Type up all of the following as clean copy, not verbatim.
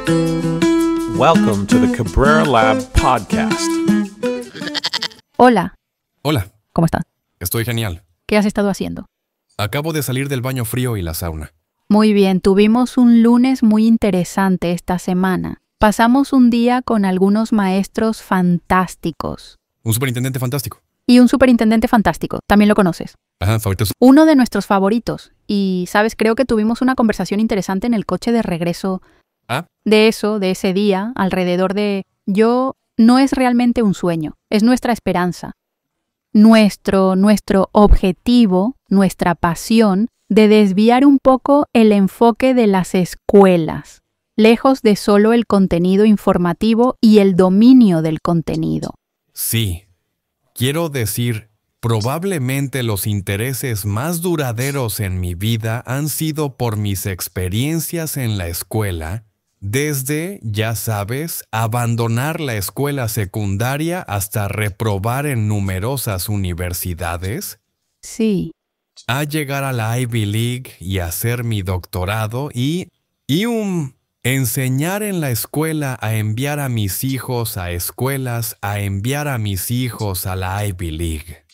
Welcome to the Cabrera Lab podcast. Hola, Hola, ¿cómo estás? estoy genial. ¿Qué has estado haciendo? Acabo de salir del baño frío y la sauna. Muy bien, tuvimos un lunes muy interesante esta semana. Pasamos un día con algunos maestros fantásticos. Un superintendente fantástico. Y un superintendente fantástico, también lo conoces. Ajá, favoritos. Uno de nuestros favoritos. Y, ¿sabes? Creo que tuvimos una conversación interesante en el coche de regreso. Ah, De ese día, alrededor de no es realmente un sueño, es nuestra esperanza. Nuestro objetivo, nuestra pasión de desviar un poco el enfoque de las escuelas, lejos de solo el contenido informativo y el dominio del contenido. sí. Quiero decir, probablemente los intereses más duraderos en mi vida han sido por mis experiencias en la escuela, desde, ya sabes, abandonar la escuela secundaria hasta reprobar en numerosas universidades, Sí, a llegar a la Ivy League y hacer mi doctorado y enseñar en la escuela a enviar a mis hijos a escuelas, a enviar a mis hijos a la Ivy League.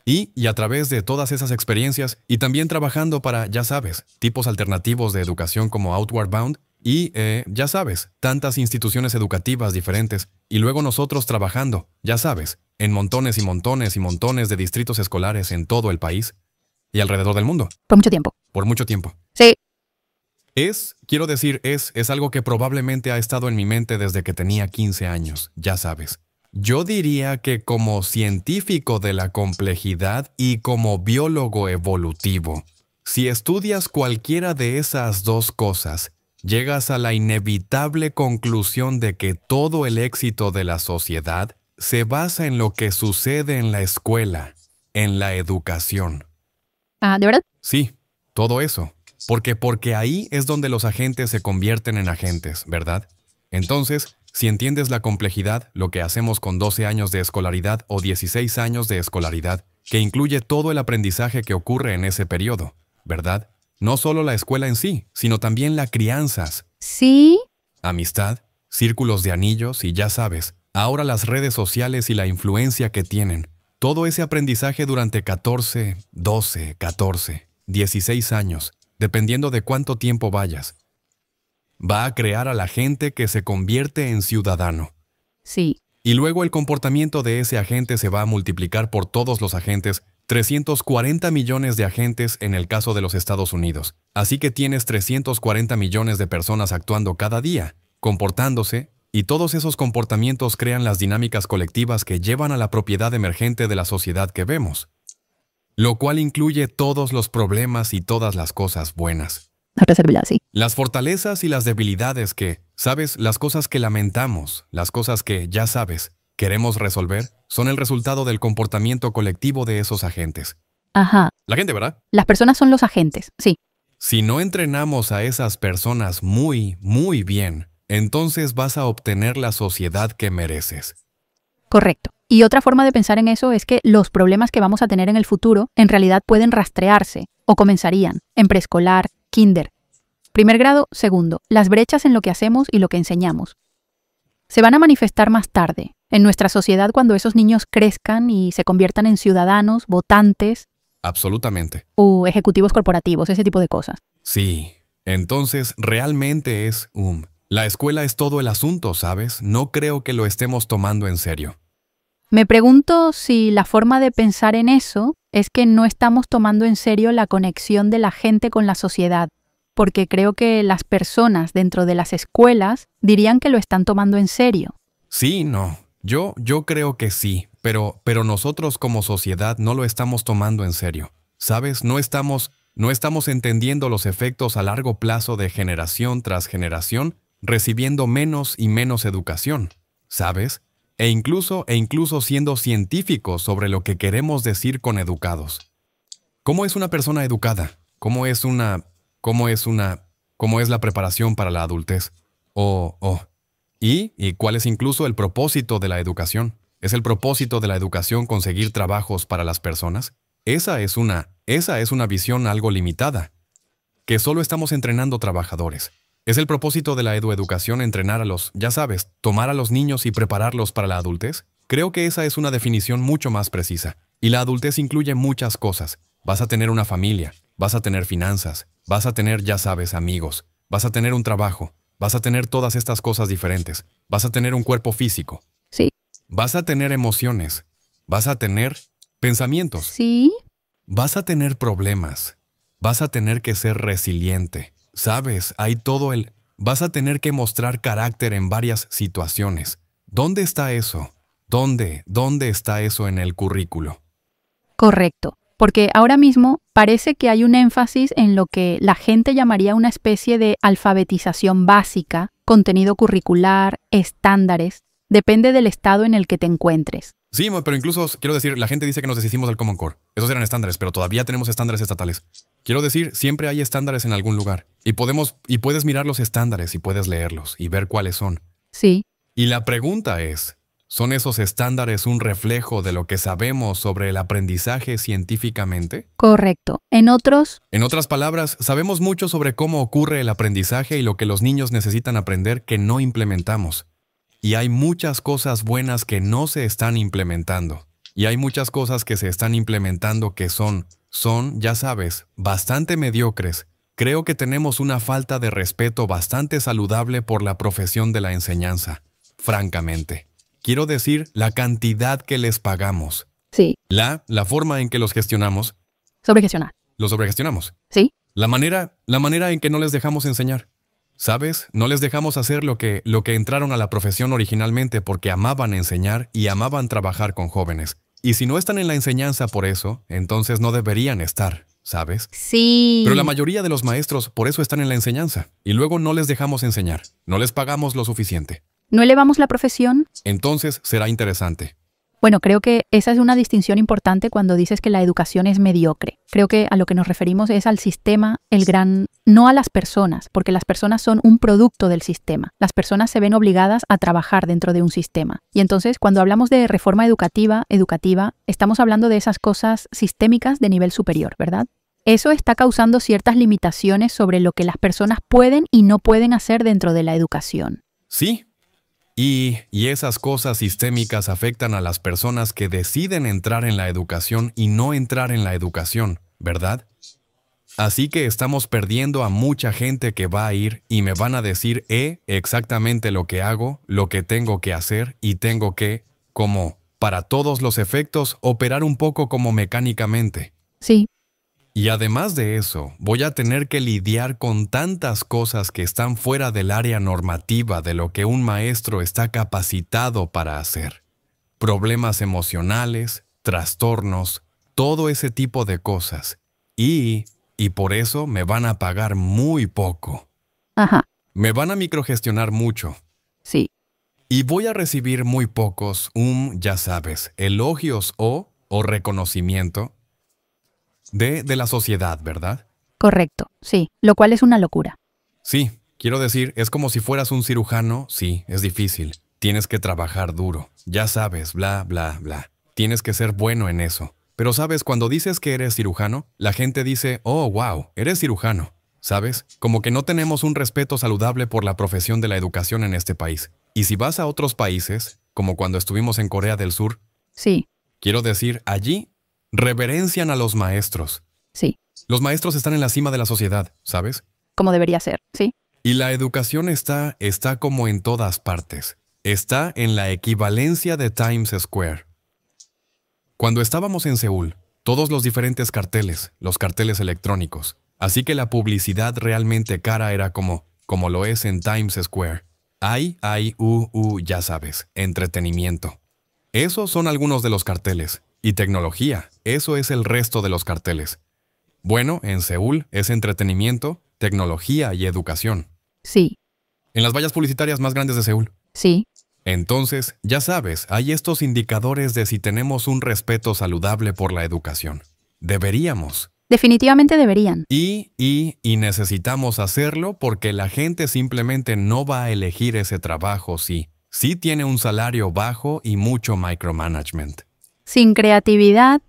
Y a través de todas esas experiencias y también trabajando para, ya sabes, tipos alternativos de educación como Outward Bound y, ya sabes, tantas instituciones educativas diferentes y luego nosotros trabajando, ya sabes, en montones y montones y montones de distritos escolares en todo el país y alrededor del mundo, por mucho tiempo. por mucho tiempo. Sí, Quiero decir, es algo que probablemente ha estado en mi mente desde que tenía 15 años, ya sabes. Yo diría que como científico de la complejidad y como biólogo evolutivo, si estudias cualquiera de esas dos cosas, llegas a la inevitable conclusión de que todo el éxito de la sociedad se basa en lo que sucede en la escuela, en la educación. ¿de verdad? Sí, todo eso. Porque ahí es donde los agentes se convierten en agentes, ¿verdad? Entonces, si entiendes la complejidad, lo que hacemos con 12 años de escolaridad o 16 años de escolaridad, que incluye todo el aprendizaje que ocurre en ese periodo, ¿verdad? No solo la escuela en sí, sino también las crianzas, Sí, amistad, círculos de anillos y ya sabes, ahora las redes sociales y la influencia que tienen. Todo ese aprendizaje durante 14, 12, 14, 16 años, dependiendo de cuánto tiempo vayas, va a crear a la gente que se convierte en ciudadano. sí. Y luego el comportamiento de ese agente se va a multiplicar por todos los agentes, 340 millones de agentes en el caso de los Estados Unidos. Así que tienes 340 millones de personas actuando cada día, comportándose, y todos esos comportamientos crean las dinámicas colectivas que llevan a la propiedad emergente de la sociedad que vemos, lo cual incluye todos los problemas y todas las cosas buenas. Sí. Las fortalezas y las debilidades que, sabes, las cosas que lamentamos, las cosas que, ya sabes, queremos resolver, son el resultado del comportamiento colectivo de esos agentes. Ajá. La gente, ¿verdad? Las personas son los agentes, sí. Si no entrenamos a esas personas muy, muy bien, entonces vas a obtener la sociedad que mereces. Correcto. Y otra forma de pensar en eso es que los problemas que vamos a tener en el futuro en realidad pueden rastrearse o comenzarían en preescolar, kinder, primer grado, segundo. Las brechas en lo que hacemos y lo que enseñamos se van a manifestar más tarde en nuestra sociedad cuando esos niños crezcan y se conviertan en ciudadanos, votantes Absolutamente. o ejecutivos corporativos, ese tipo de cosas. Sí. Entonces, realmente la escuela es todo el asunto, ¿sabes? No creo que lo estemos tomando en serio. Me pregunto si la forma de pensar en eso es que no estamos tomando en serio la conexión de la gente con la sociedad, porque creo que las personas dentro de las escuelas dirían que lo están tomando en serio. Sí, no. Yo creo que sí, pero nosotros como sociedad no lo estamos tomando en serio. ¿Sabes? No estamos entendiendo los efectos a largo plazo de generación tras generación, recibiendo menos y menos educación, ¿sabes? E incluso siendo científicos sobre lo que queremos decir con educados. ¿Cómo es una persona educada? ¿Cómo es la preparación para la adultez? ¿Y cuál es incluso el propósito de la educación? ¿Es el propósito de la educación conseguir trabajos para las personas? Esa es una visión algo limitada, que solo estamos entrenando trabajadores. ¿Es el propósito de la educación entrenar a los, ya sabes, tomar a los niños y prepararlos para la adultez? Creo que esa es una definición mucho más precisa. Y la adultez incluye muchas cosas. Vas a tener una familia, vas a tener finanzas, vas a tener, ya sabes, amigos, vas a tener un trabajo, vas a tener todas estas cosas diferentes, vas a tener un cuerpo físico. Sí. Vas a tener emociones, vas a tener pensamientos. Sí. Vas a tener problemas, vas a tener que ser resiliente. Sabes, hay todo el... Vas a tener que mostrar carácter en varias situaciones. ¿Dónde está eso? ¿Dónde está eso en el currículo? Correcto. Porque ahora mismo parece que hay un énfasis en lo que la gente llamaría una especie de alfabetización básica, contenido curricular, estándares. Depende del estado en el que te encuentres. Sí, pero incluso, quiero decir, la gente dice que nos deshicimos del Common Core. Esos eran estándares, pero todavía tenemos estándares estatales. Quiero decir, siempre hay estándares en algún lugar. Y puedes mirar los estándares y puedes leerlos y ver cuáles son. Sí. Y la pregunta es, ¿son esos estándares un reflejo de lo que sabemos sobre el aprendizaje científicamente? Correcto. En otras palabras, sabemos mucho sobre cómo ocurre el aprendizaje y lo que los niños necesitan aprender que no implementamos. Y hay muchas cosas buenas que no se están implementando. Y hay muchas cosas que se están implementando que son, ya sabes, bastante mediocres. Creo que tenemos una falta de respeto bastante saludable por la profesión de la enseñanza, francamente. Quiero decir, la cantidad que les pagamos. Sí. La forma en que los gestionamos. Sobregestionar. Los sobregestionamos. Sí. La manera en que no les dejamos enseñar. ¿Sabes? No les dejamos hacer lo que entraron a la profesión originalmente porque amaban enseñar y amaban trabajar con jóvenes. Y si no están en la enseñanza por eso, entonces no deberían estar, ¿sabes? Sí. Pero la mayoría de los maestros por eso están en la enseñanza. Y luego no les dejamos enseñar. No les pagamos lo suficiente. ¿No elevamos la profesión? Entonces será interesante. Bueno, creo que esa es una distinción importante cuando dices que la educación es mediocre. Creo que a lo que nos referimos es al sistema, no a las personas, porque las personas son un producto del sistema. Las personas se ven obligadas a trabajar dentro de un sistema. Y entonces, cuando hablamos de reforma educativa, estamos hablando de esas cosas sistémicas de nivel superior, ¿verdad? Eso está causando ciertas limitaciones sobre lo que las personas pueden y no pueden hacer dentro de la educación. Sí. Y esas cosas sistémicas afectan a las personas que deciden entrar en la educación y no entrar en la educación, ¿verdad? Así que estamos perdiendo a mucha gente que va a ir y me van a decir exactamente lo que hago, lo que tengo que hacer y tengo que, como, para todos los efectos, operar un poco como mecánicamente. Sí. Y además de eso, voy a tener que lidiar con tantas cosas que están fuera del área normativa de lo que un maestro está capacitado para hacer. Problemas emocionales, trastornos, todo ese tipo de cosas. Y por eso me van a pagar muy poco. Ajá. Me van a microgestionar mucho. Sí. Y voy a recibir muy pocos, ya sabes, elogios o reconocimiento de la sociedad, ¿verdad? Correcto, sí, lo cual es una locura. Sí, quiero decir, es como si fueras un cirujano, sí, es difícil. Tienes que trabajar duro, ya sabes, bla, bla, bla. Tienes que ser bueno en eso. Pero sabes, cuando dices que eres cirujano, la gente dice, oh, wow, eres cirujano. ¿Sabes? Como que no tenemos un respeto saludable por la profesión de la educación en este país. Y si vas a otros países, como cuando estuvimos en Corea del Sur, sí. Quiero decir, allí reverencian a los maestros. Sí. Los maestros están en la cima de la sociedad, ¿sabes? Como debería ser, sí. Y la educación está como en todas partes. Está en la equivalencia de Times Square. Cuando estábamos en Seúl, todos los diferentes carteles, los carteles electrónicos, así que la publicidad realmente cara era como lo es en Times Square. Ya sabes, entretenimiento. Esos son algunos de los carteles. Y tecnología, eso es el resto de los carteles. Bueno, en Seúl es entretenimiento, tecnología y educación. Sí. En las vallas publicitarias más grandes de Seúl. Sí. Entonces, ya sabes, hay estos indicadores de si tenemos un respeto saludable por la educación. Deberíamos. Definitivamente deberían. Y necesitamos hacerlo porque la gente simplemente no va a elegir ese trabajo si tiene un salario bajo y mucho micromanagement. Sin creatividad.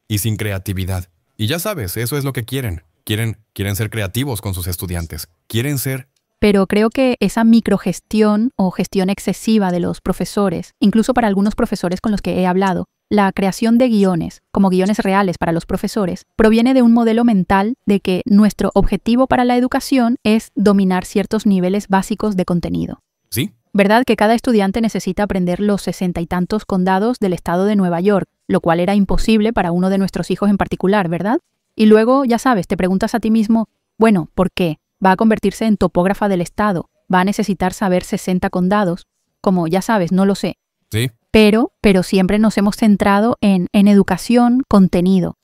Y sin creatividad. Y ya sabes, eso es lo que quieren. Quieren ser creativos con sus estudiantes. Quieren ser pero creo que esa microgestión o gestión excesiva de los profesores, incluso para algunos profesores con los que he hablado, la creación de guiones, como guiones reales para los profesores, proviene de un modelo mental de que nuestro objetivo para la educación es dominar ciertos niveles básicos de contenido. ¿Sí? ¿Verdad que cada estudiante necesita aprender los 60 y tantos condados del estado de Nueva York, lo cual era imposible para uno de nuestros hijos en particular, ¿verdad? Y luego, ya sabes, te preguntas a ti mismo, bueno, ¿por qué? ¿Va a convertirse en topógrafa del estado? ¿Va a necesitar saber 60 condados? Como, ya sabes, no lo sé. Sí. Pero siempre nos hemos centrado en educación, contenido,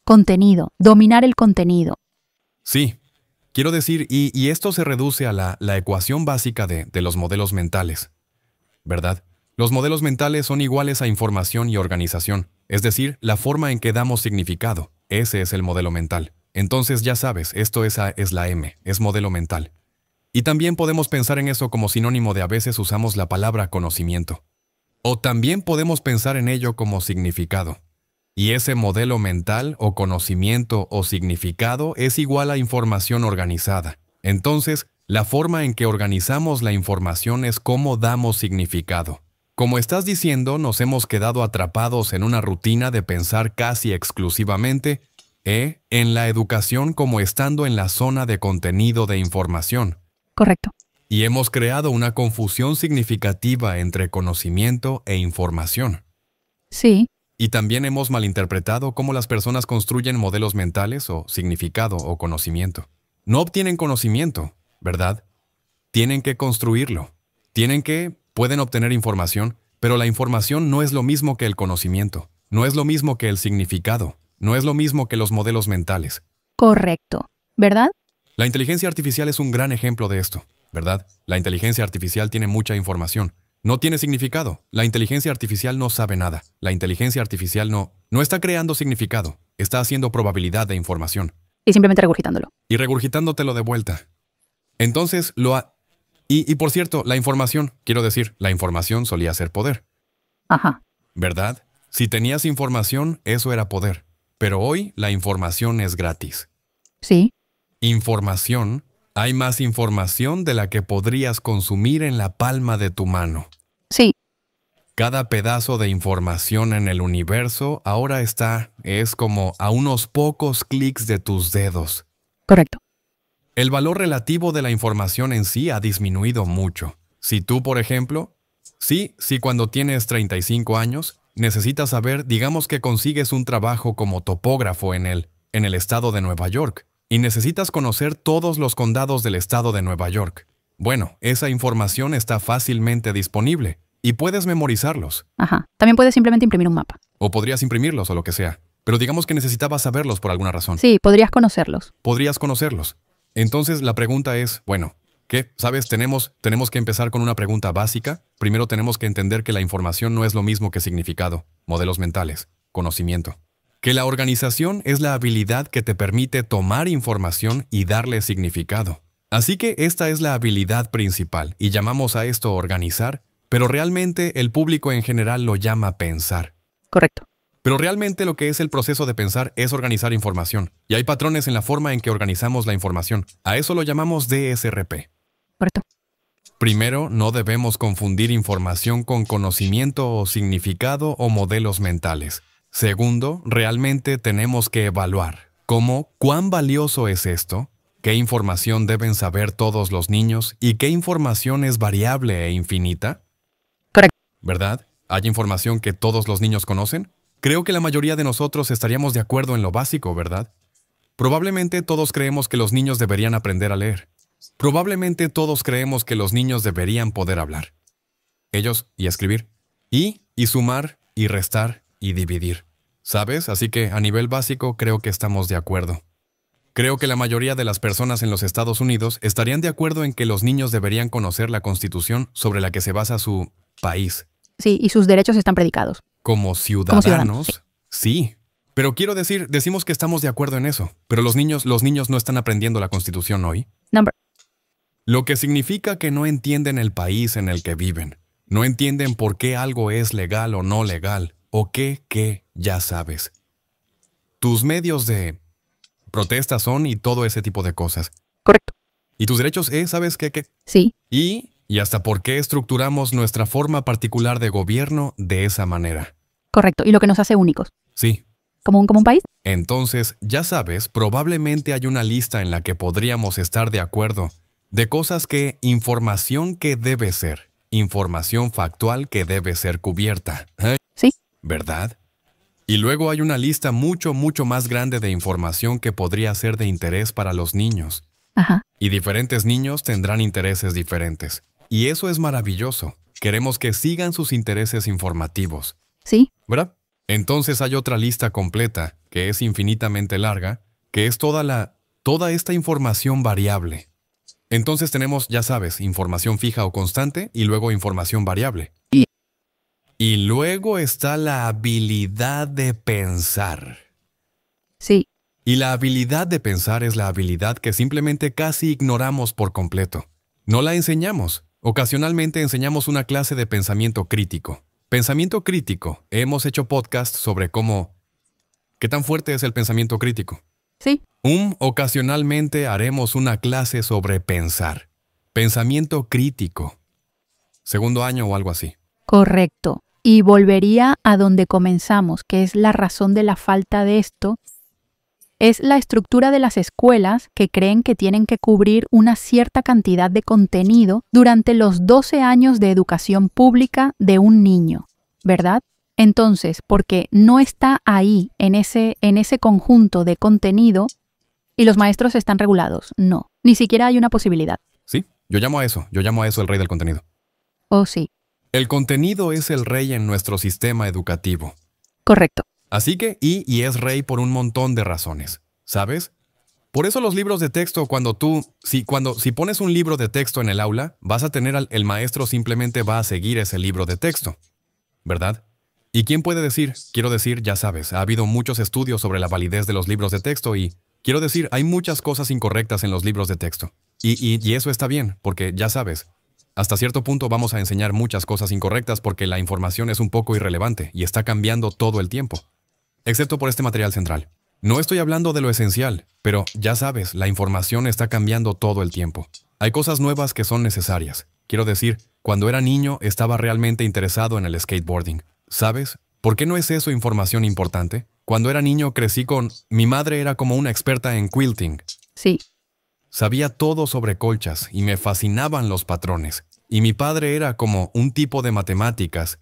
dominar el contenido. Sí. Quiero decir, y esto se reduce a la ecuación básica de los modelos mentales, ¿verdad? Los modelos mentales son iguales a información y organización, es decir, la forma en que damos significado. Ese es el modelo mental. Entonces, ya sabes, esto es la M, es modelo mental. Y también podemos pensar en eso como sinónimo de a veces usamos la palabra conocimiento. O también podemos pensar en ello como significado. Y ese modelo mental o conocimiento o significado es igual a información organizada. Entonces, la forma en que organizamos la información es cómo damos significado. Como estás diciendo, nos hemos quedado atrapados en una rutina de pensar casi exclusivamente en la educación como estando en la zona de contenido de información. Correcto. Y hemos creado una confusión significativa entre conocimiento e información. Sí. Y también hemos malinterpretado cómo las personas construyen modelos mentales o significado o conocimiento. No obtienen conocimiento, ¿verdad? Tienen que construirlo. Pueden obtener información, pero la información no es lo mismo que el conocimiento. No es lo mismo que el significado. No es lo mismo que los modelos mentales. Correcto. ¿Verdad? La inteligencia artificial es un gran ejemplo de esto, ¿verdad? La inteligencia artificial tiene mucha información. No tiene significado. La inteligencia artificial no sabe nada. La inteligencia artificial no está creando significado. Está haciendo probabilidad de información. Y simplemente regurgitándolo. Y regurgitándotelo de vuelta. Entonces, Y por cierto, la información solía ser poder. Ajá. ¿Verdad? Si tenías información, eso era poder. Pero hoy, la información es gratis. Sí. Información. Hay más información de la que podrías consumir en la palma de tu mano. Sí. Cada pedazo de información en el universo ahora es como a unos pocos clics de tus dedos. Correcto. El valor relativo de la información en sí ha disminuido mucho. Si tú, por ejemplo, si cuando tienes 35 años, necesitas saber, digamos que consigues un trabajo como topógrafo en el estado de Nueva York, y necesitas conocer todos los condados del estado de Nueva York. Bueno, esa información está fácilmente disponible, y puedes memorizarlos. Ajá. También puedes simplemente imprimir un mapa. O podrías imprimirlos o lo que sea. Pero digamos que necesitabas saberlos por alguna razón. Sí, podrías conocerlos. Podrías conocerlos. Entonces la pregunta es, bueno, ¿qué? ¿Sabes? Tenemos que empezar con una pregunta básica. Primero tenemos que entender que la información no es lo mismo que significado, modelos mentales, conocimiento. Que la organización es la habilidad que te permite tomar información y darle significado. Así que esta es la habilidad principal y llamamos a esto organizar, pero realmente el público en general lo llama pensar. Correcto. Pero realmente lo que es el proceso de pensar es organizar información. Y hay patrones en la forma en que organizamos la información. A eso lo llamamos DSRP. Correcto. Primero, no debemos confundir información con conocimiento o significado o modelos mentales. Segundo, realmente tenemos que evaluar. ¿Cómo? ¿Cuán valioso es esto? ¿Qué información deben saber todos los niños? ¿Y qué información es variable e infinita? Correcto. ¿Verdad? ¿Hay información que todos los niños conocen? Creo que la mayoría de nosotros estaríamos de acuerdo en lo básico, ¿verdad? Probablemente todos creemos que los niños deberían aprender a leer. Probablemente todos creemos que los niños deberían poder hablar. Ellos y escribir. Y sumar, y restar, y dividir. ¿Sabes? Así que a nivel básico creo que estamos de acuerdo. Creo que la mayoría de las personas en los Estados Unidos estarían de acuerdo en que los niños deberían conocer la Constitución sobre la que se basa su país. Sí, y sus derechos están predicados. Como ciudadanos, sí. Pero quiero decir, decimos que estamos de acuerdo en eso. Pero los niños no están aprendiendo la Constitución hoy. Number. Lo que significa que no entienden el país en el que viven. No entienden por qué algo es legal o no legal. O qué, ya sabes. Tus medios de protesta son y todo ese tipo de cosas. Correcto. Y tus derechos, ¿sabes qué? Sí, Y hasta por qué estructuramos nuestra forma particular de gobierno de esa manera. correcto. Y lo que nos hace únicos. Sí. ¿Como un país? Entonces, ya sabes, probablemente hay una lista en la que podríamos estar de acuerdo de cosas información que debe ser, información factual que debe ser cubierta. Sí. ¿Verdad? Y luego hay una lista mucho más grande de información que podría ser de interés para los niños. Ajá. Y diferentes niños tendrán intereses diferentes. Y eso es maravilloso. Queremos que sigan sus intereses informativos. Sí. ¿Verdad? Entonces hay otra lista completa, que es infinitamente larga, que es toda esta información variable. Entonces tenemos, ya sabes, información fija o constante y luego información variable. Y luego está la habilidad de pensar. Sí. Y la habilidad de pensar es la habilidad que simplemente casi ignoramos por completo. No la enseñamos. Ocasionalmente enseñamos una clase de pensamiento crítico. Pensamiento crítico. Hemos hecho podcasts sobre qué tan fuerte es el pensamiento crítico. Sí. Ocasionalmente haremos una clase sobre pensar. Pensamiento crítico. Segundo año o algo así. Correcto. Y volvería a donde comenzamos, que es la razón de la falta de esto. Es la estructura de las escuelas que creen que tienen que cubrir una cierta cantidad de contenido durante los 12 años de educación pública de un niño, ¿verdad? Entonces, porque no está ahí en ese conjunto de contenido y los maestros están regulados, no, ni siquiera hay una posibilidad. Sí, yo llamo a eso el rey del contenido. Oh, sí. El contenido es el rey en nuestro sistema educativo. Correcto. Así que, y es rey por un montón de razones, ¿sabes? Por eso los libros de texto, si pones un libro de texto en el aula, vas a tener el maestro simplemente va a seguir ese libro de texto, ¿verdad? ¿Y quién puede decir? Quiero decir, ya sabes, ha habido muchos estudios sobre la validez de los libros de texto y, quiero decir, hay muchas cosas incorrectas en los libros de texto. Y eso está bien, porque ya sabes, hasta cierto punto vamos a enseñar muchas cosas incorrectas porque la información es un poco irrelevante y está cambiando todo el tiempo. Excepto por este material central. No estoy hablando de lo esencial, pero ya sabes, la información está cambiando todo el tiempo. Hay cosas nuevas que son necesarias. Quiero decir, cuando era niño estaba realmente interesado en el skateboarding. ¿Sabes? ¿Por qué no es eso información importante? Cuando era niño crecí mi madre era como una experta en quilting. Sí. Sabía todo sobre colchas y me fascinaban los patrones. Y mi padre era como un tipo de matemáticas.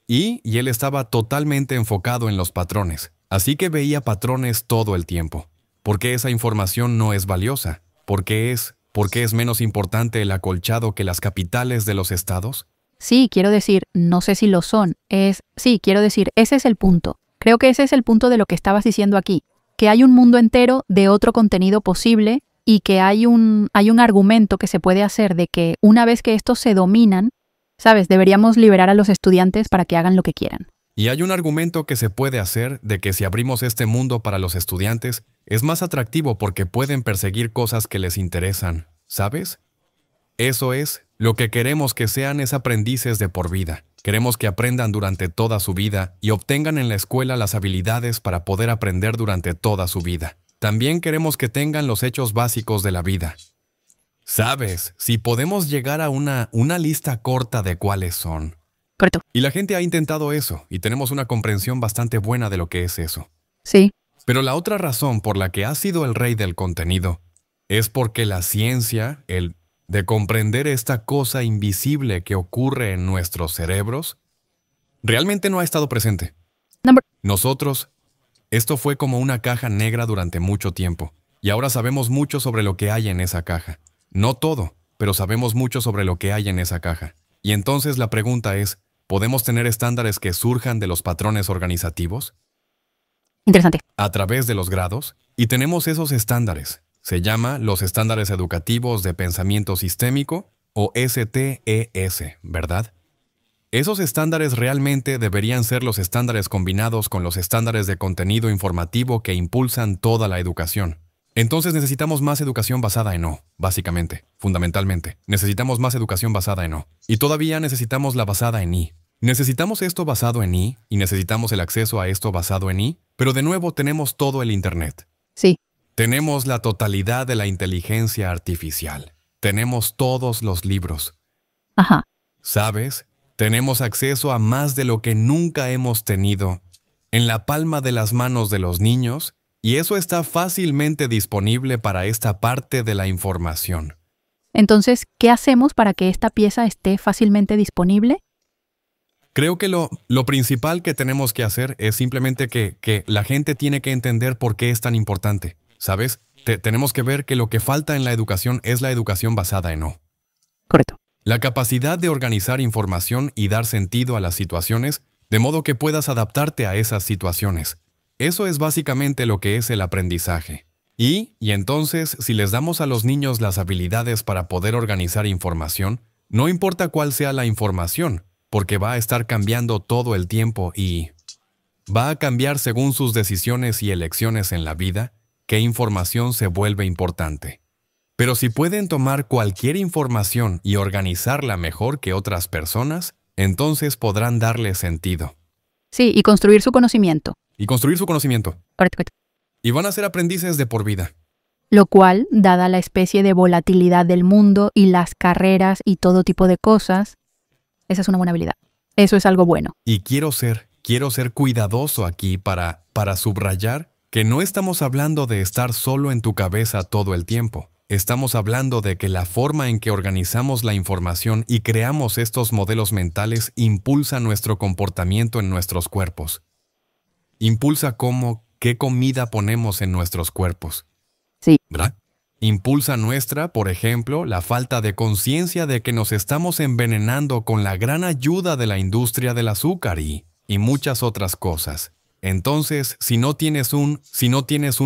Y él estaba totalmente enfocado en los patrones. Así que veía patrones todo el tiempo. ¿Por qué esa información no es valiosa? ¿Por qué es menos importante el acolchado que las capitales de los estados? Sí, quiero decir, no sé si lo son. Sí, quiero decir, ese es el punto. Creo que ese es el punto de lo que estabas diciendo aquí. Que hay un mundo entero de otro contenido posible y que hay un argumento que se puede hacer de que una vez que estos se dominan, ¿sabes? Deberíamos liberar a los estudiantes para que hagan lo que quieran. Y hay un argumento que se puede hacer de que si abrimos este mundo para los estudiantes, es más atractivo porque pueden perseguir cosas que les interesan, ¿sabes? Eso es, lo que queremos que sean es aprendices de por vida. Queremos que aprendan durante toda su vida y obtengan en la escuela las habilidades para poder aprender durante toda su vida. También queremos que tengan los hechos básicos de la vida. ¿Sabes? Si podemos llegar a una lista corta de cuáles son. Correcto. Y la gente ha intentado eso, y tenemos una comprensión bastante buena de lo que es eso. Sí. Pero la otra razón por la que ha sido el rey del contenido es porque la ciencia, el de comprender esta cosa invisible que ocurre en nuestros cerebros, realmente no ha estado presente. Nosotros, esto fue como una caja negra durante mucho tiempo, y ahora sabemos mucho sobre lo que hay en esa caja. No todo, pero sabemos mucho sobre lo que hay en esa caja. Y entonces la pregunta es, ¿podemos tener estándares que surjan de los patrones organizativos? Interesante. A través de los grados, y tenemos esos estándares. Se llama los estándares educativos de pensamiento sistémico, o STES, ¿verdad? Esos estándares realmente deberían ser los estándares combinados con los estándares de contenido informativo que impulsan toda la educación. Entonces necesitamos más educación basada en O, básicamente, fundamentalmente. Necesitamos más educación basada en O. Y todavía necesitamos la basada en I. Necesitamos esto basado en I y necesitamos el acceso a esto basado en I, pero de nuevo tenemos todo el Internet. Sí. Tenemos la totalidad de la inteligencia artificial. tenemos todos los libros. Ajá. ¿Sabes? Tenemos acceso a más de lo que nunca hemos tenido en la palma de las manos de los niños, y eso está fácilmente disponible para esta parte de la información. Entonces, ¿qué hacemos para que esta pieza esté fácilmente disponible? Creo que lo principal que tenemos que hacer es simplemente que la gente tiene que entender por qué es tan importante. ¿Sabes? Tenemos que ver que lo que falta en la educación es la educación basada en no. Correcto. La capacidad de organizar información y dar sentido a las situaciones, de modo que puedas adaptarte a esas situaciones. Eso es básicamente lo que es el aprendizaje. Y entonces, si les damos a los niños las habilidades para poder organizar información, no importa cuál sea la información, porque va a estar cambiando todo el tiempo y va a cambiar según sus decisiones y elecciones en la vida, qué información se vuelve importante. Pero si pueden tomar cualquier información y organizarla mejor que otras personas, entonces podrán darle sentido. Sí, y construir su conocimiento. Y construir su conocimiento. Correcto. Y van a ser aprendices de por vida. Lo cual, dada la especie de volatilidad del mundo y las carreras y todo tipo de cosas, esa es una buena habilidad. Eso es algo bueno. Y quiero ser cuidadoso aquí para subrayar que no estamos hablando de estar solo en tu cabeza todo el tiempo. Estamos hablando de que la forma en que organizamos la información y creamos estos modelos mentales impulsa nuestro comportamiento en nuestros cuerpos. Impulsa qué comida ponemos en nuestros cuerpos. Sí. ¿Verdad? Impulsa nuestra, por ejemplo, la falta de conciencia de que nos estamos envenenando con la gran ayuda de la industria del azúcar y muchas otras cosas. Entonces, si no tienes un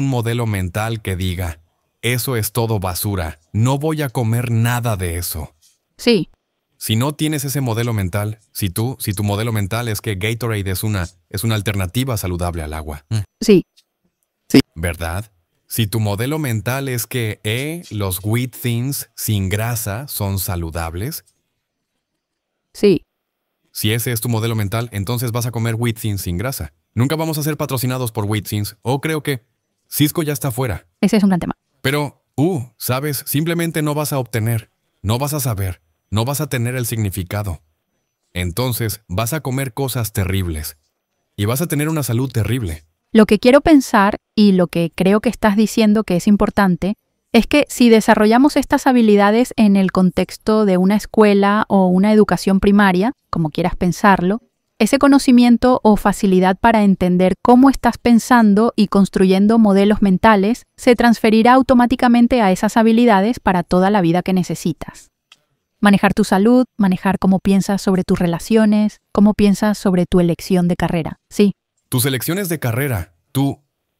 modelo mental que diga, eso es todo basura, no voy a comer nada de eso. Sí. Si no tienes ese modelo mental, si tu modelo mental es que Gatorade es una alternativa saludable al agua. Sí. ¿Verdad? Si tu modelo mental es que los wheat thins sin grasa son saludables. Sí. Si ese es tu modelo mental, entonces vas a comer wheat thins sin grasa. Nunca vamos a ser patrocinados por wheat thins, o creo que Cisco ya está fuera. Ese es un gran tema. Pero, ¿sabes? Simplemente no vas a obtener, no vas a saber, no vas a tener el significado. Entonces, vas a comer cosas terribles y vas a tener una salud terrible. Lo que quiero pensar, y lo que creo que estás diciendo que es importante, es que si desarrollamos estas habilidades en el contexto de una escuela o una educación primaria, como quieras pensarlo, ese conocimiento o facilidad para entender cómo estás pensando y construyendo modelos mentales se transferirá automáticamente a esas habilidades para toda la vida que necesitas. Manejar tu salud, manejar cómo piensas sobre tus relaciones, cómo piensas sobre tu elección de carrera. Sí. Tus elecciones de carrera,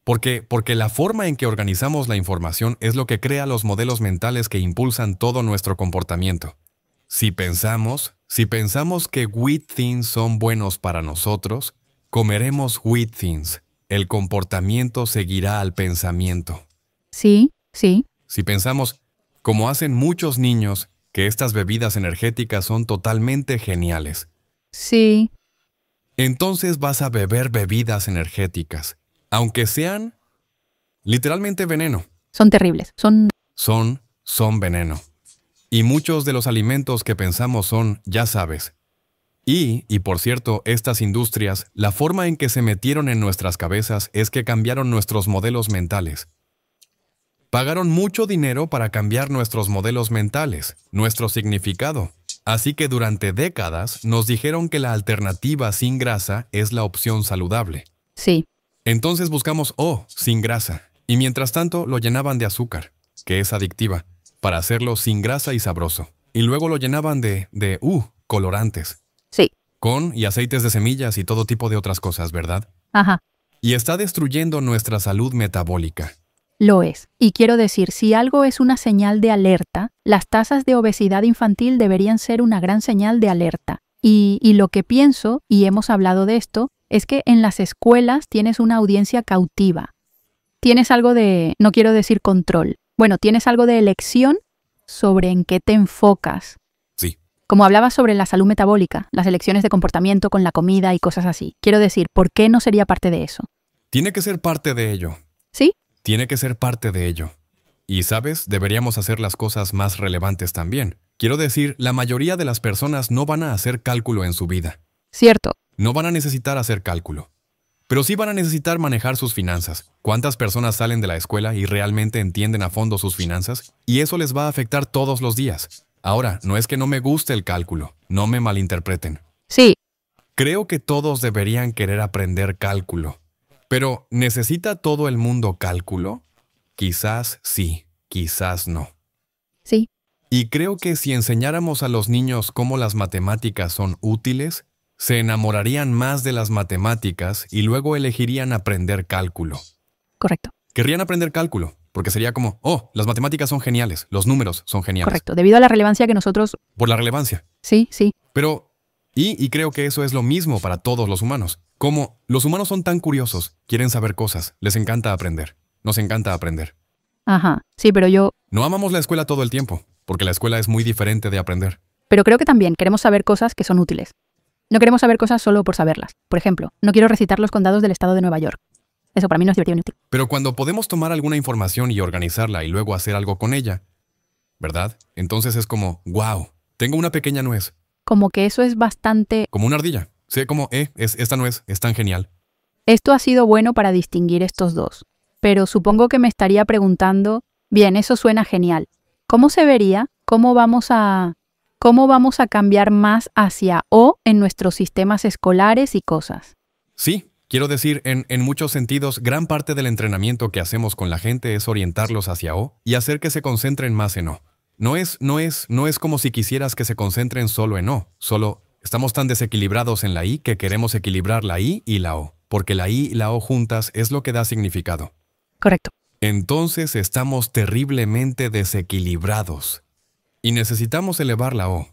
porque la forma en que organizamos la información es lo que crea los modelos mentales que impulsan todo nuestro comportamiento. Si pensamos que wheat thins son buenos para nosotros, comeremos wheat thins. El comportamiento seguirá al pensamiento. Sí, sí. Si pensamos, como hacen muchos niños, que estas bebidas energéticas son totalmente geniales. Sí. Entonces vas a beber bebidas energéticas, aunque sean literalmente veneno. Son terribles. Son veneno. Y muchos de los alimentos que pensamos son, ya sabes. Y por cierto, estas industrias, la forma en que se metieron en nuestras cabezas es que cambiaron nuestros modelos mentales. Pagaron mucho dinero para cambiar nuestros modelos mentales, nuestro significado. Así que durante décadas nos dijeron que la alternativa sin grasa es la opción saludable. Sí. Entonces buscamos sin grasa. Y mientras tanto lo llenaban de azúcar, que es adictiva, para hacerlo sin grasa y sabroso. Y luego lo llenaban de colorantes. Sí. Y aceites de semillas y todo tipo de otras cosas, ¿verdad? Ajá. Y está destruyendo nuestra salud metabólica. Lo es. Y quiero decir, si algo es una señal de alerta, las tasas de obesidad infantil deberían ser una gran señal de alerta. Y lo que pienso, y hemos hablado de esto, es que en las escuelas tienes una audiencia cautiva. Tienes algo de, no quiero decir control, tienes algo de elección sobre en qué te enfocas. Sí. Como hablabas sobre la salud metabólica, las elecciones de comportamiento con la comida y cosas así. Quiero decir, ¿por qué no sería parte de eso? Tiene que ser parte de ello. ¿Sí? Tiene que ser parte de ello. Y, ¿sabes? Deberíamos hacer las cosas más relevantes también. Quiero decir, la mayoría de las personas no van a hacer cálculo en su vida. Cierto. No van a necesitar hacer cálculo. Pero sí van a necesitar manejar sus finanzas. ¿Cuántas personas salen de la escuela y realmente entienden a fondo sus finanzas? Y eso les va a afectar todos los días. Ahora, no es que no me guste el cálculo. No me malinterpreten. Sí. Creo que todos deberían querer aprender cálculo. Pero, ¿necesita todo el mundo cálculo? Quizás sí, quizás no. Sí. Y creo que si enseñáramos a los niños cómo las matemáticas son útiles, se enamorarían más de las matemáticas y luego elegirían aprender cálculo. Correcto. Querrían aprender cálculo, porque sería como, oh, las matemáticas son geniales, los números son geniales. Correcto. Debido a la relevancia que nosotros... Por la relevancia. Sí, sí. Pero, y creo que eso es lo mismo para todos los humanos. Como los humanos son tan curiosos, quieren saber cosas, les encanta aprender. Nos encanta aprender. Ajá. Sí, pero yo... No amamos la escuela todo el tiempo, porque la escuela es muy diferente de aprender. Pero creo que también queremos saber cosas que son útiles. No queremos saber cosas solo por saberlas. Por ejemplo, no quiero recitar los condados del estado de Nueva York. Eso para mí no es divertido ni útil. Pero cuando podemos tomar alguna información y organizarla y luego hacer algo con ella, ¿verdad? Entonces es como, wow, tengo una pequeña nuez. Como que eso es bastante... Como una ardilla. Sé como, esta nuez es tan genial. Esto ha sido bueno para distinguir estos dos. Pero supongo que me estaría preguntando, bien, eso suena genial. ¿Cómo se vería? ¿Cómo vamos a cambiar más hacia O en nuestros sistemas escolares y cosas? Sí, quiero decir, en muchos sentidos, gran parte del entrenamiento que hacemos con la gente es orientarlos hacia O y hacer que se concentren más en O. No es como si quisieras que se concentren solo en O, solo estamos tan desequilibrados en la I que queremos equilibrar la I y la O, porque la I y la O juntas es lo que da significado. Correcto. Entonces estamos terriblemente desequilibrados y necesitamos elevar la O.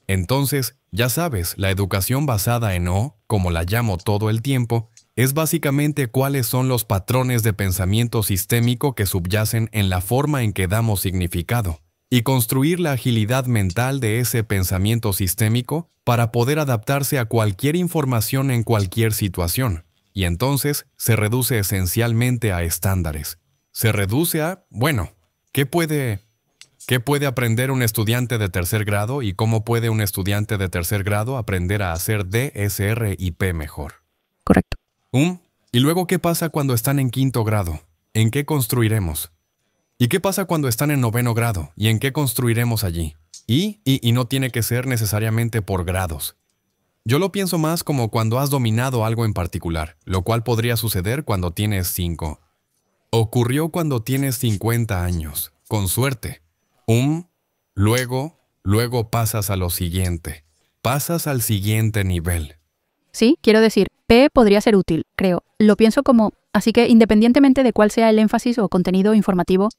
Entonces, ya sabes, la educación basada en O, como la llamo todo el tiempo, es básicamente cuáles son los patrones de pensamiento sistémico que subyacen en la forma en que damos significado, y construir la agilidad mental de ese pensamiento sistémico para poder adaptarse a cualquier información en cualquier situación. Y entonces se reduce esencialmente a estándares. Se reduce a, bueno, ¿qué puede aprender un estudiante de tercer grado y cómo puede un estudiante de tercer grado aprender a hacer D, S, R y P mejor? Correcto. ¿Y luego qué pasa cuando están en quinto grado? ¿En qué construiremos? ¿Y qué pasa cuando están en noveno grado? ¿Y en qué construiremos allí? Y no tiene que ser necesariamente por grados. Yo lo pienso más como cuando has dominado algo en particular, lo cual podría suceder cuando tienes 5. Ocurrió cuando tienes 50 años, con suerte. Luego pasas a lo siguiente. Pasas al siguiente nivel. Sí, quiero decir, P podría ser útil, creo. Lo pienso como... Así que independientemente de cuál sea el énfasis o contenido informativo,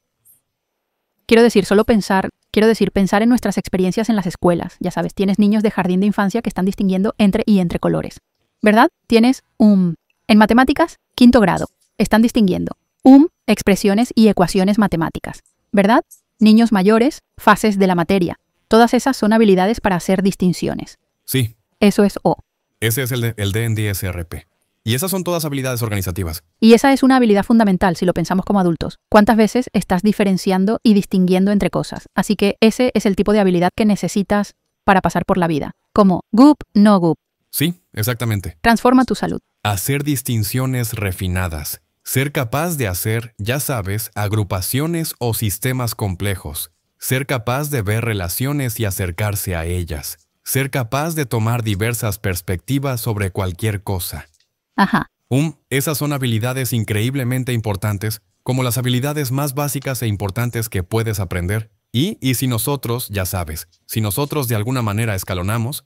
pensar en nuestras experiencias en las escuelas. Ya sabes, tienes niños de jardín de infancia que están distinguiendo entre colores. ¿Verdad? Tienes en matemáticas, quinto grado. Están distinguiendo expresiones y ecuaciones matemáticas. ¿Verdad? Niños mayores, fases de la materia. Todas esas son habilidades para hacer distinciones. Sí. Eso es O. Ese es el DNDSRP. Y esas son todas habilidades organizativas. Y esa es una habilidad fundamental si lo pensamos como adultos. ¿Cuántas veces estás diferenciando y distinguiendo entre cosas? Así que ese es el tipo de habilidad que necesitas para pasar por la vida. Como goop, no goop. Sí, exactamente. Transforma tu salud. Hacer distinciones refinadas. Ser capaz de hacer, ya sabes, agrupaciones o sistemas complejos. Ser capaz de ver relaciones y acercarse a ellas. Ser capaz de tomar diversas perspectivas sobre cualquier cosa. Ajá. Esas son habilidades increíblemente importantes, como las habilidades más básicas e importantes que puedes aprender. Y si nosotros, ya sabes, si nosotros de alguna manera escalonamos,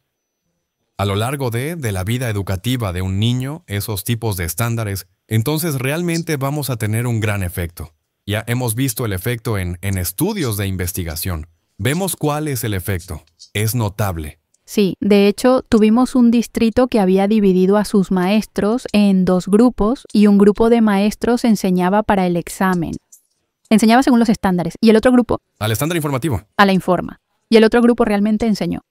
a lo largo de la vida educativa de un niño, esos tipos de estándares, entonces realmente vamos a tener un gran efecto. Ya hemos visto el efecto en estudios de investigación. Vemos cuál es el efecto. Es notable. Sí, de hecho, tuvimos un distrito que había dividido a sus maestros en 2 grupos y un grupo de maestros enseñaba para el examen. Enseñaba según los estándares y el otro grupo... Al estándar informativo. A la informa. Y el otro grupo realmente enseñó.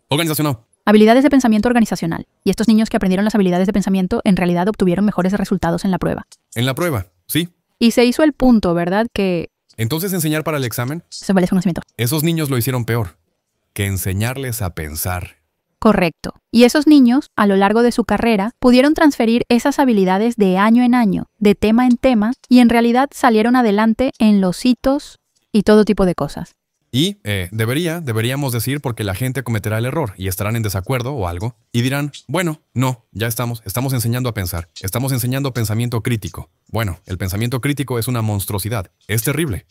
Organizacional. Habilidades de pensamiento organizacional. Y estos niños que aprendieron las habilidades de pensamiento en realidad obtuvieron mejores resultados en la prueba. En la prueba, sí. Y se hizo el punto, ¿verdad? Que Entonces, enseñar para el examen, Se vale conocimiento. esos niños lo hicieron peor que enseñarles a pensar. Correcto. Y esos niños, a lo largo de su carrera, pudieron transferir esas habilidades de año en año, de tema en tema, y en realidad salieron adelante en los hitos y todo tipo de cosas. Y deberíamos decir porque la gente cometerá el error y estarán en desacuerdo o algo y dirán, bueno, no, ya estamos enseñando a pensar, estamos enseñando pensamiento crítico. Bueno, el pensamiento crítico es una monstruosidad, es terrible.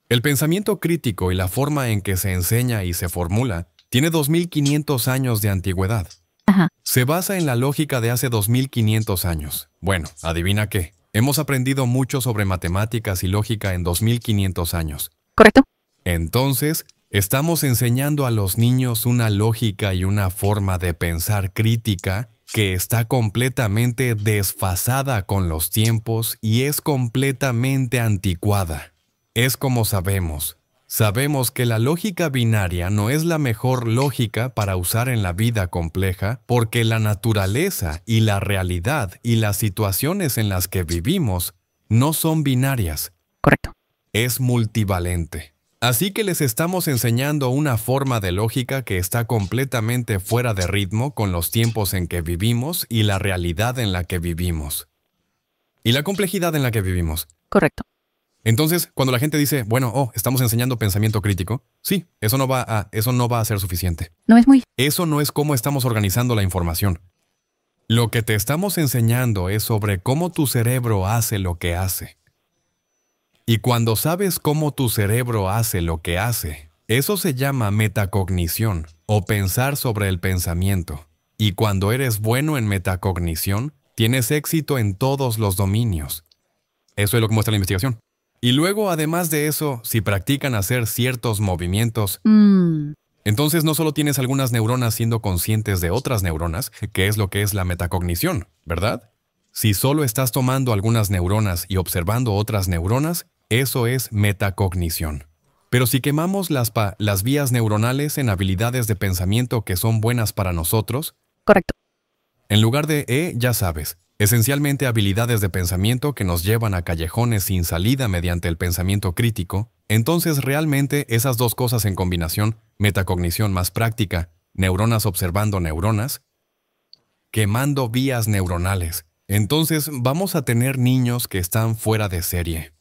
El pensamiento crítico y la forma en que se enseña y se formula tiene 2500 años de antigüedad. Ajá. Se basa en la lógica de hace 2500 años. Bueno, adivina qué. Hemos aprendido mucho sobre matemáticas y lógica en 2500 años. ¿Correcto? Entonces, estamos enseñando a los niños una lógica y una forma de pensar crítica que está completamente desfasada con los tiempos y es completamente anticuada. Es como sabemos. Sabemos que la lógica binaria no es la mejor lógica para usar en la vida compleja porque la naturaleza y la realidad y las situaciones en las que vivimos no son binarias. Correcto. Es multivalente. Así que les estamos enseñando una forma de lógica que está completamente fuera de ritmo con los tiempos en que vivimos y la realidad en la que vivimos. Y la complejidad en la que vivimos. Correcto. Entonces, cuando la gente dice, bueno, estamos enseñando pensamiento crítico, sí, eso no va a ser suficiente. No es muy... Eso no es cómo estamos organizando la información. Lo que te estamos enseñando es sobre cómo tu cerebro hace lo que hace. Y cuando sabes cómo tu cerebro hace lo que hace, eso se llama metacognición o pensar sobre el pensamiento. Y cuando eres bueno en metacognición, tienes éxito en todos los dominios. Eso es lo que muestra la investigación. Y luego, además de eso, si practican hacer ciertos movimientos, entonces no solo tienes algunas neuronas siendo conscientes de otras neuronas, que es lo que es la metacognición, ¿verdad? Si solo estás tomando algunas neuronas y observando otras neuronas, eso es metacognición. Pero si quemamos las vías neuronales en habilidades de pensamiento que son buenas para nosotros, Correcto. en lugar de ya sabes, esencialmente habilidades de pensamiento que nos llevan a callejones sin salida mediante el pensamiento crítico, entonces realmente esas dos cosas en combinación, metacognición más práctica, neuronas observando neuronas, quemando vías neuronales, entonces vamos a tener niños que están fuera de serie.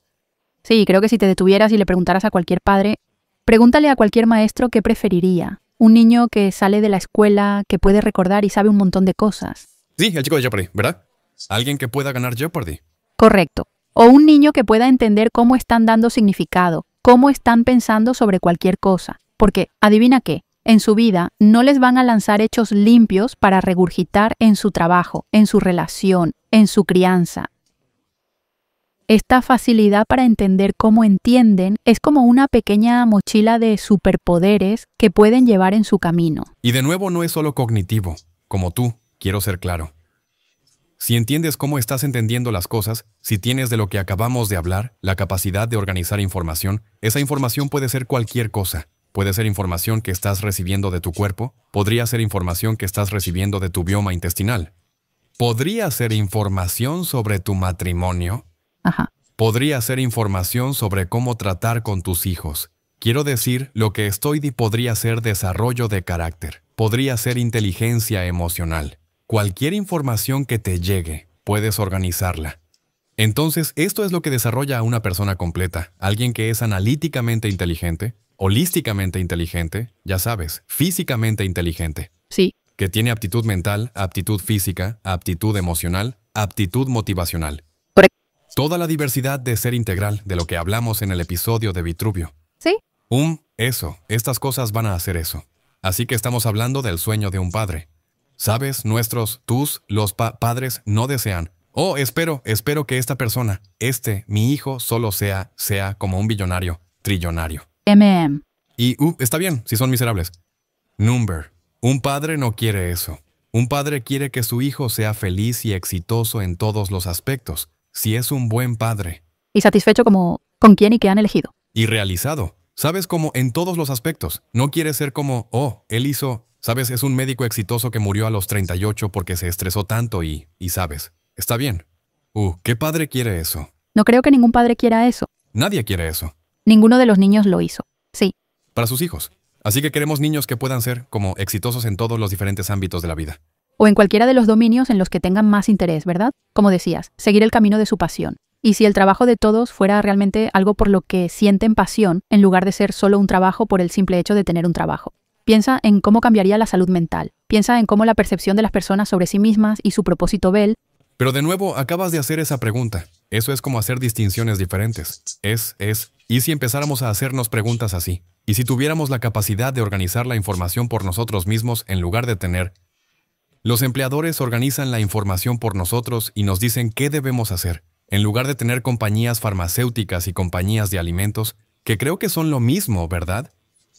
Sí, creo que si te detuvieras y le preguntaras a cualquier padre, pregúntale a cualquier maestro qué preferiría. Un niño que sale de la escuela, que puede recordar y sabe un montón de cosas. Sí, el chico de Jeopardy, ¿verdad? Alguien que pueda ganar Jeopardy. Correcto. O un niño que pueda entender cómo están dando significado, cómo están pensando sobre cualquier cosa. Porque, adivina qué, en su vida no les van a lanzar hechos limpios para regurgitar en su trabajo, en su relación, en su crianza. Esta facilidad para entender cómo entienden es como una pequeña mochila de superpoderes que pueden llevar en su camino. Y de nuevo no es solo cognitivo, como tú, quiero ser claro. Si entiendes cómo estás entendiendo las cosas, si tienes de lo que acabamos de hablar, la capacidad de organizar información, esa información puede ser cualquier cosa. Puede ser información que estás recibiendo de tu cuerpo, podría ser información que estás recibiendo de tu bioma intestinal. Podría ser información sobre tu matrimonio. Ajá. Podría ser información sobre cómo tratar con tus hijos. Quiero decir, lo que podría ser desarrollo de carácter. Podría ser inteligencia emocional. Cualquier información que te llegue, puedes organizarla. Entonces, esto es lo que desarrolla a una persona completa. Alguien que es analíticamente inteligente, holísticamente inteligente, ya sabes, físicamente inteligente. Sí. Que tiene aptitud mental, aptitud física, aptitud emocional, aptitud motivacional. Correcto. Toda la diversidad de ser integral de lo que hablamos en el episodio de Vitruvio. Sí. Estas cosas van a hacer eso. Así que estamos hablando del sueño de un padre. ¿Sabes? Los padres no desean. Espero que esta persona, mi hijo, solo sea como un billonario, trillonario. Y, está bien, si son miserables. Un padre no quiere eso. Un padre quiere que su hijo sea feliz y exitoso en todos los aspectos, si es un buen padre. Y satisfecho como con quién y qué han elegido. Y realizado. ¿Sabes? Como en todos los aspectos. No quiere ser como, él hizo... ¿Sabes? Es un médico exitoso que murió a los 38 porque se estresó tanto y ¿sabes? Está bien. ¿Qué padre quiere eso? No creo que ningún padre quiera eso. Nadie quiere eso. Ninguno de los niños lo hizo. Sí. Para sus hijos. Así que queremos niños que puedan ser como exitosos en todos los diferentes ámbitos de la vida. O en cualquiera de los dominios en los que tengan más interés, ¿verdad? Como decías, seguir el camino de su pasión. Y si el trabajo de todos fuera realmente algo por lo que sienten pasión, en lugar de ser solo un trabajo por el simple hecho de tener un trabajo. Piensa en cómo cambiaría la salud mental. Piensa en cómo la percepción de las personas sobre sí mismas y su propósito Bell. Pero de nuevo, acabas de hacer esa pregunta. Eso es como hacer distinciones diferentes. ¿Y si empezáramos a hacernos preguntas así? ¿Y si tuviéramos la capacidad de organizar la información por nosotros mismos en lugar de tener? Los empleadores organizan la información por nosotros y nos dicen qué debemos hacer, en lugar de tener compañías farmacéuticas y compañías de alimentos, que creo que son lo mismo, ¿verdad?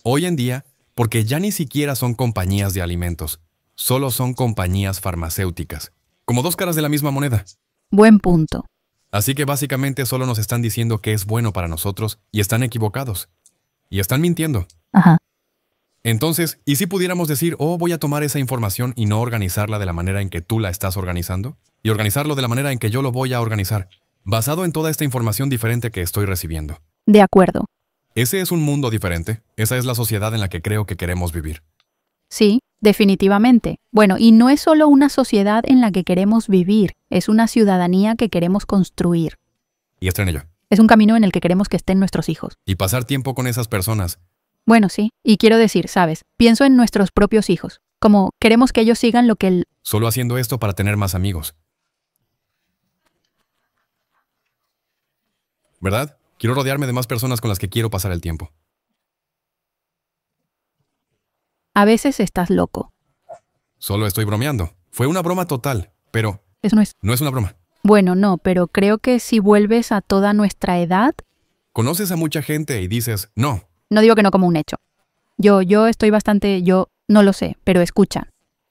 Hoy en día, porque ya ni siquiera son compañías de alimentos, solo son compañías farmacéuticas. Como dos caras de la misma moneda. Buen punto. Así que básicamente solo nos están diciendo que es bueno para nosotros y están equivocados. Y están mintiendo. Ajá. Entonces, ¿y si pudiéramos decir, voy a tomar esa información y no organizarla de la manera en que tú la estás organizando? Y organizarlo de la manera en que yo lo voy a organizar, basado en toda esta información diferente que estoy recibiendo. De acuerdo. Ese es un mundo diferente. Esa es la sociedad en la que creo que queremos vivir. Sí, definitivamente. Bueno, y no es solo una sociedad en la que queremos vivir, es una ciudadanía que queremos construir. Y está en ello. Es un camino en el que queremos que estén nuestros hijos. Y pasar tiempo con esas personas. Bueno, sí. Y quiero decir, ¿sabes? Pienso en nuestros propios hijos. Como queremos que ellos sigan lo que el... Solo haciendo esto para tener más amigos. ¿Verdad? Quiero rodearme de más personas con las que quiero pasar el tiempo. A veces estás loco. Solo estoy bromeando. Fue una broma total, pero... Eso no es... No es una broma. Bueno, no, pero creo que si vuelves a toda nuestra edad... Conoces a mucha gente y dices, no. No digo que no como un hecho. Yo estoy bastante... Yo no lo sé, pero escucha.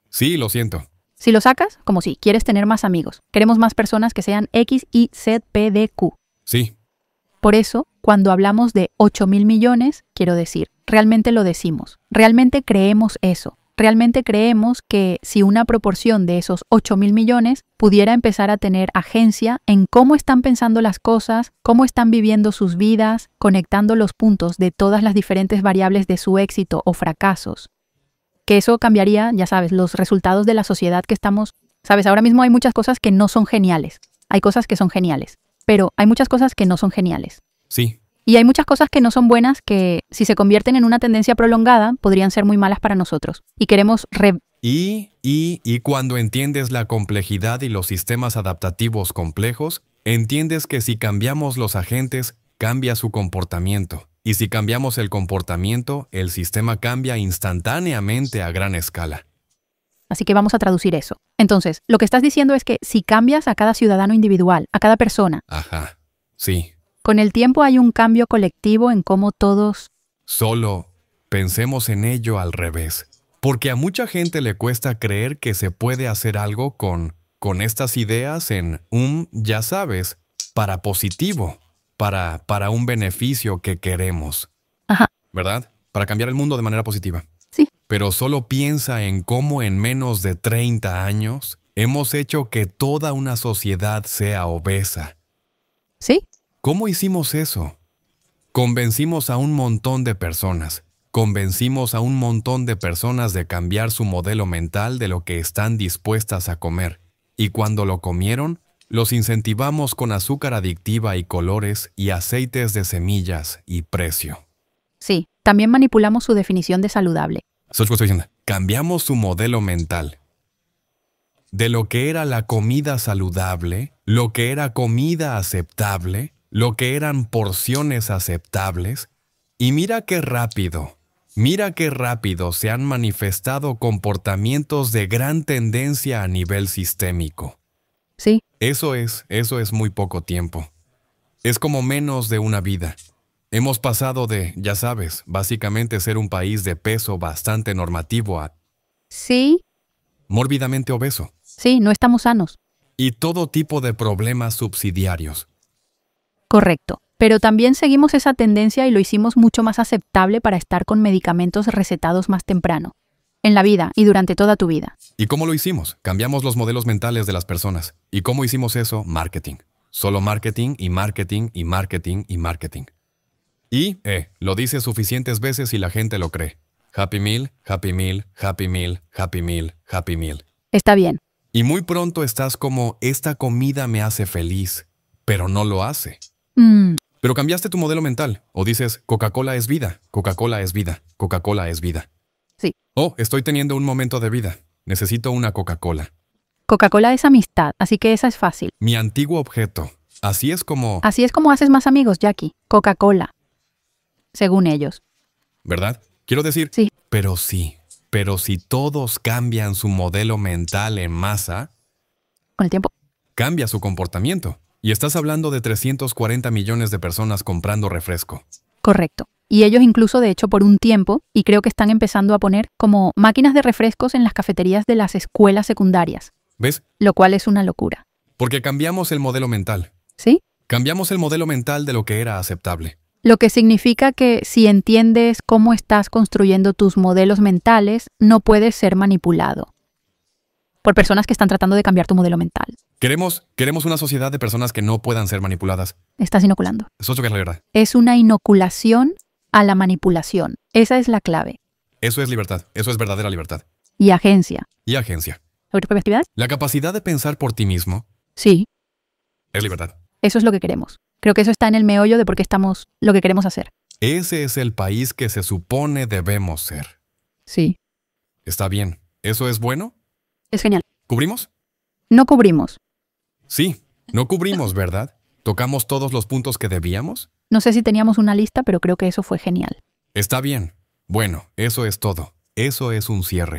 Sí, lo siento. Si lo sacas, como si quieres tener más amigos. Queremos más personas que sean X, Y, Z, P, D, Q. Sí. Por eso, cuando hablamos de 8,000 millones, quiero decir, realmente lo decimos. Realmente creemos eso. Realmente creemos que si una proporción de esos 8,000 millones pudiera empezar a tener agencia en cómo están pensando las cosas, cómo están viviendo sus vidas, conectando los puntos de todas las diferentes variables de su éxito o fracasos, que eso cambiaría, ya sabes, los resultados de la sociedad que estamos... Sabes, ahora mismo hay muchas cosas que no son geniales. Hay cosas que son geniales, pero hay muchas cosas que no son geniales. Sí. Y hay muchas cosas que no son buenas que, si se convierten en una tendencia prolongada, podrían ser muy malas para nosotros. Y queremos Y cuando entiendes la complejidad y los sistemas adaptativos complejos, entiendes que si cambiamos los agentes, cambia su comportamiento. Y si cambiamos el comportamiento, el sistema cambia instantáneamente a gran escala. Así que vamos a traducir eso. Entonces, lo que estás diciendo es que si cambias a cada ciudadano individual, a cada persona, Ajá. Sí. con el tiempo hay un cambio colectivo en cómo todos... Solo pensemos en ello al revés. Porque a mucha gente le cuesta creer que se puede hacer algo con estas ideas en ya sabes, para positivo, para un beneficio que queremos. Ajá. ¿Verdad? Para cambiar el mundo de manera positiva. Sí. Pero solo piensa en cómo en menos de 30 años hemos hecho que toda una sociedad sea obesa. ¿Sí? ¿Cómo hicimos eso? Convencimos a un montón de personas. Convencimos a un montón de personas de cambiar su modelo mental de lo que están dispuestas a comer. Y cuando lo comieron, los incentivamos con azúcar adictiva y colores y aceites de semillas y precio. Sí. También manipulamos su definición de saludable. Eso es lo que estoy diciendo. Cambiamos su modelo mental. De lo que era la comida saludable, lo que era comida aceptable, lo que eran porciones aceptables. Y mira qué rápido se han manifestado comportamientos de gran tendencia a nivel sistémico. Sí. Eso es muy poco tiempo. Es como menos de una vida. Hemos pasado de, ya sabes, básicamente ser un país de peso bastante normativo a Sí. mórbidamente obeso. Sí, no estamos sanos. Y todo tipo de problemas subsidiarios. Correcto. Pero también seguimos esa tendencia y lo hicimos mucho más aceptable para estar con medicamentos recetados más temprano. En la vida y durante toda tu vida. ¿Y cómo lo hicimos? Cambiamos los modelos mentales de las personas. ¿Y cómo hicimos eso? Marketing. Solo marketing y marketing y marketing y marketing. Y, lo dices suficientes veces y la gente lo cree. Happy Meal, Happy Meal, Happy Meal, Happy Meal, Happy Meal. Está bien. Y muy pronto estás como, esta comida me hace feliz, pero no lo hace. Pero cambiaste tu modelo mental. O dices, Coca-Cola es vida, Coca-Cola es vida, Coca-Cola es vida. Sí. Oh, estoy teniendo un momento de vida. Necesito una Coca-Cola. Coca-Cola es amistad, así que esa es fácil. Mi antiguo objeto. Así es como... Así es como haces más amigos, Jackie. Coca-Cola. Según ellos. ¿Verdad? Quiero decir... Sí. Pero sí. Pero si todos cambian su modelo mental en masa, Con el tiempo. cambia su comportamiento. Y estás hablando de 340 millones de personas comprando refresco. Correcto. Y ellos incluso, de hecho, por un tiempo, y creo que están empezando a poner como máquinas de refrescos en las cafeterías de las escuelas secundarias. ¿Ves? Lo cual es una locura. Porque cambiamos el modelo mental. ¿Sí? Cambiamos el modelo mental de lo que era aceptable. Lo que significa que si entiendes cómo estás construyendo tus modelos mentales, no puedes ser manipulado por personas que están tratando de cambiar tu modelo mental. Queremos una sociedad de personas que no puedan ser manipuladas. Estás inoculando. Eso es la verdad. Es una inoculación a la manipulación. Esa es la clave. Eso es libertad. Eso es verdadera libertad. Y agencia. Y agencia. ¿Autopropiedad? La capacidad de pensar por ti mismo Sí. es libertad. Eso es lo que queremos. Creo que eso está en el meollo de por qué estamos lo que queremos hacer. Ese es el país que se supone debemos ser. Sí. Está bien. ¿Eso es bueno? Es genial. ¿Cubrimos? No cubrimos. Sí. No cubrimos, ¿verdad? ¿Tocamos todos los puntos que debíamos? No sé si teníamos una lista, pero creo que eso fue genial. Está bien. Bueno, eso es todo. Eso es un cierre.